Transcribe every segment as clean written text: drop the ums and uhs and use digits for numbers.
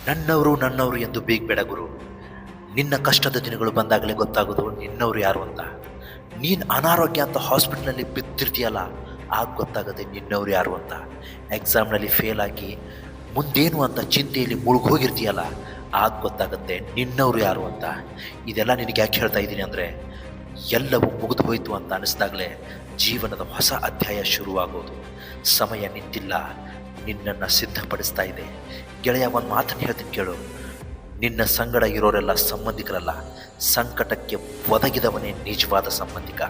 ನನ್ನವರು ಎಂದು ಬೇಡ ಗುರು. ನಿನ್ನ ಕಷ್ಟದ ದಿನಗಳು ಬಂದಾಗಲೇ ಗೊತ್ತಾಗೋದು ನಿನ್ನವರು ಯಾರು ಅಂತ. ನೀನು ಅನಾರೋಗ್ಯ ಅಂತ ಹಾಸ್ಪಿಟ್ಲಲ್ಲಿ ಬಿದ್ದಿರ್ತೀಯಲ್ಲ, ಆಗ ಗೊತ್ತಾಗುತ್ತೆ ನಿನ್ನವರು ಯಾರು ಅಂತ. ಎಕ್ಸಾಮ್ನಲ್ಲಿ ಫೇಲ್ ಆಗಿ ಮುಂದೇನು ಅಂತ ಚಿಂತೆಯಲ್ಲಿ ಮುಳುಗೋಗಿರ್ತೀಯಲ್ಲ, ಆಗ ಗೊತ್ತಾಗುತ್ತೆ ನಿನ್ನವರು ಯಾರು ಅಂತ. ಇದೆಲ್ಲ ನಿನಗೆ ಯಾಕೆ ಹೇಳ್ತಾ ಇದ್ದೀನಿ ಅಂದರೆ, ಎಲ್ಲವೂ ಮುಗಿದು ಹೋಯಿತು ಅಂತ ಅನಿಸ್ದಾಗಲೇ ಜೀವನದ ಹೊಸ ಅಧ್ಯಾಯ ಶುರುವಾಗೋದು. ಸಮಯ ನಿಂತಿಲ್ಲ, ನಿನ್ನನ್ನು ಸಿದ್ಧಪಡಿಸ್ತಾ ಇದೆ. ಗೆಳೆಯ, ಒಂದು ಮಾತನ್ನು ಹೇಳ್ತೀನಿ ಕೇಳು. ನಿನ್ನ ಸಂಗಡ ಇರೋರೆಲ್ಲ ಸಂಬಂಧಿಕರಲ್ಲ, ಸಂಕಟಕ್ಕೆ ಒದಗಿದವನೇ ನಿಜವಾದ ಸಂಬಂಧಿಕ.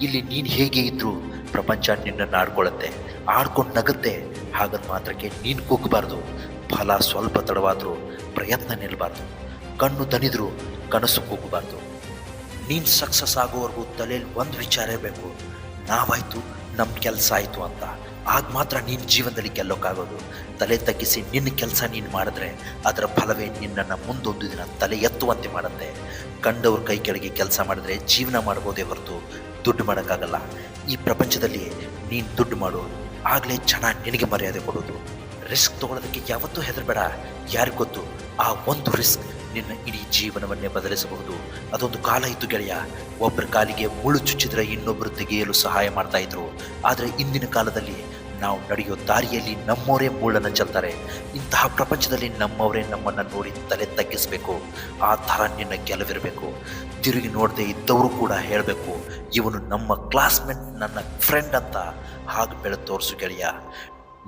ಇಲ್ಲಿ ನೀನು ಹೇಗೆ ಇದ್ದರೂ ಪ್ರಪಂಚ ನಿನ್ನನ್ನು ಆಡ್ಕೊಳ್ಳುತ್ತೆ, ಆಡ್ಕೊಂಡು ನಗುತ್ತೆ. ಹಾಗದ ಮಾತ್ರಕ್ಕೆ ನೀನು ಕುಗ್ಗಬಾರ್ದು. ಫಲ ಸ್ವಲ್ಪ ತಡವಾದರೂ ಪ್ರಯತ್ನ ನಿಲ್ಲಬಾರ್ದು. ಕಣ್ಣು ದಣಿದರೂ ಕನಸು ಕುಗ್ಗಬಾರ್ದು. ನೀನು ಸಕ್ಸಸ್ ಆಗೋವರೆಗೂ ತಲೆಯಲ್ಲಿ ಒಂದು ವಿಚಾರ ಬೇಕು, ನಾವಾಯಿತು, ನಮ್ಮ ಕೆಲಸ ಆಯಿತು ಅಂತ. ಆಗ ಮಾತ್ರ ನೀನು ಜೀವನದಲ್ಲಿ ಗೆಲ್ಲೋಕ್ಕಾಗೋದು. ತಲೆ ತಗ್ಗಿಸಿ ನಿನ್ನ ಕೆಲಸ ನೀನು ಮಾಡಿದ್ರೆ ಅದರ ಫಲವೇ ನಿನ್ನನ್ನು ಮುಂದೊಂದು ದಿನ ತಲೆ ಎತ್ತುವಂತೆ ಮಾಡುತ್ತೆ. ಕಂಡವ್ರ ಕೈ ಕೆಳಗೆ ಕೆಲಸ ಮಾಡಿದ್ರೆ ಜೀವನ ಮಾಡ್ಬೋದೇ ಹೊರತು ದುಡ್ಡು ಮಾಡೋಕ್ಕಾಗಲ್ಲ. ಈ ಪ್ರಪಂಚದಲ್ಲಿ ನೀನು ದುಡ್ಡು ಮಾಡು, ಆಗಲೇ ಜನ ನಿನಗೆ ಮರ್ಯಾದೆ ಕೊಡೋದು. ರಿಸ್ಕ್ ತೊಗೊಳೋದಕ್ಕೆ ಯಾವತ್ತೂ ಹೆದರಬೇಡ. ಯಾರಿಗೆ ಗೊತ್ತು, ಆ ಒಂದು ರಿಸ್ಕ್ ನಿನ್ನ ಇಡೀ ಜೀವನವನ್ನೇ ಬದಲಿಸಬಹುದು. ಅದೊಂದು ಕಾಲ ಇತ್ತು ಗೆಳೆಯ, ಒಬ್ಬರ ಕಾಲಿಗೆ ಮುಳ್ಳು ಚುಚ್ಚಿದ್ರೆ ಇನ್ನೊಬ್ಬರು ತೆಗೆಯಲು ಸಹಾಯ ಮಾಡ್ತಾ ಇದ್ರು. ಆದರೆ ಇಂದಿನ ಕಾಲದಲ್ಲಿ ನಾವು ನಡೆಯೋ ದಾರಿಯಲ್ಲಿ ನಮ್ಮವರೇ ಮುಳ್ಳನ್ನು ಚೆಲ್ತಾರೆ. ಇಂತಹ ಪ್ರಪಂಚದಲ್ಲಿ ನಮ್ಮವರೇ ನಮ್ಮನ್ನು ನೋಡಿ ತಲೆ ತಗ್ಗಿಸಬೇಕು. ಆ ಥರ ನಿನ್ನ ಗೆಲುವಿರಬೇಕು. ತಿರುಗಿ ನೋಡದೆ ಇದ್ದವರು ಕೂಡ ಹೇಳಬೇಕು, ಇವನು ನಮ್ಮ ಕ್ಲಾಸ್ಮೇಟ್, ನನ್ನ ಫ್ರೆಂಡ್ ಅಂತ. ಹಾಗೆ ಬೆಳೆದು ತೋರಿಸು ಗೆಳೆಯ.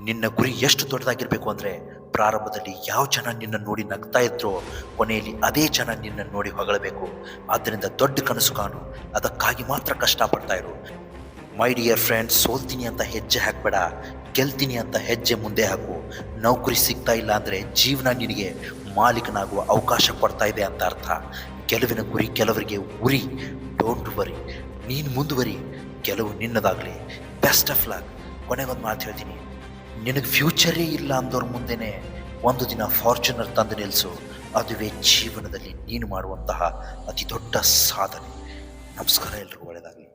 ನಿನ್ನ ಗುರಿ ಎಷ್ಟು ದೊಡ್ಡದಾಗಿರಬೇಕು ಅಂದರೆ, ಪ್ರಾರಂಭದಲ್ಲಿ ಯಾವ ಜನ ನಿನ್ನ ನೋಡಿ ನಗ್ತಾ ಇದ್ರೋ ಕೊನೆಯಲ್ಲಿ ಅದೇ ಜನ ನಿನ್ನ ನೋಡಿ ಹೊಗಳಬೇಕು. ಆದ್ದರಿಂದ ದೊಡ್ಡ ಕನಸು ಕಾಣು, ಅದಕ್ಕಾಗಿ ಮಾತ್ರ ಕಷ್ಟಪಡ್ತಾ ಇರು. ಮೈ ಡಿಯರ್ ಫ್ರೆಂಡ್, ಸೋಲ್ತೀನಿ ಅಂತ ಹೆಜ್ಜೆ ಹಾಕಬೇಡ, ಗೆಲ್ತೀನಿ ಅಂತ ಹೆಜ್ಜೆ ಮುಂದೆ ಹಾಕು. ನೌಕರಿ ಸಿಗ್ತಾ ಇಲ್ಲ ಅಂದರೆ ಜೀವನ ನಿನಗೆ ಮಾಲೀಕನಾಗುವ ಅವಕಾಶ ಕೊಡ್ತಾ ಇದೆ ಅಂತ ಅರ್ಥ. ಗೆಲುವಿನ ಗುರಿ ಕೆಲವರಿಗೆ ಉರಿ. ಡೋಂಟ್ ವರಿ, ನೀನು ಮುಂದುವರಿ, ಗೆಲುವು ನಿನ್ನದಾಗಲಿ. Best of luck. ಕೊನೆಗೊಂದು ಮಾತು ಹೇಳ್ತೀನಿ, ನಿನಗೆ ಫ್ಯೂಚರೇ ಇಲ್ಲ ಅಂದವ್ರ ಮುಂದೆನೇ ಒಂದು ದಿನ ಫಾರ್ಚುನರ್ ತಂದು ನಿಲ್ಲಿಸು. ಅದುವೇ ಜೀವನದಲ್ಲಿ ನೀನು ಮಾಡುವಂತಹ ಅತಿ ದೊಡ್ಡ ಸಾಧನೆ. ನಮಸ್ಕಾರ, ಎಲ್ರಿಗೂ ಒಳ್ಳೆಯದಾಗಲಿ.